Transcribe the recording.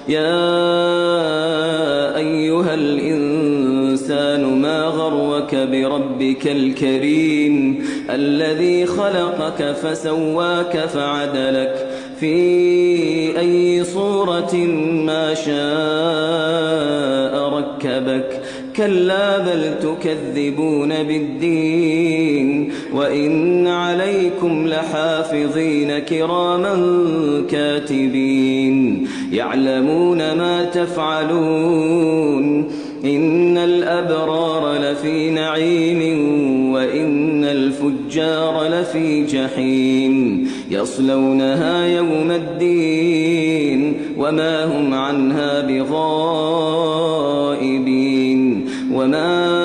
يا أيها الإنسان ما غرك بربك الكريم الذي خلقك فسواك فعدلك في أي صورة ما شاء ركبك كلا بل تكذبون بالدين وإن عليكم لحافظين كراما كاتبين يعلمون ما تفعلون إن الأبرار لفي نعيم وإن الفجار لفي جحيم يصلونها يوم الدين وما هم عنها بغائبين وما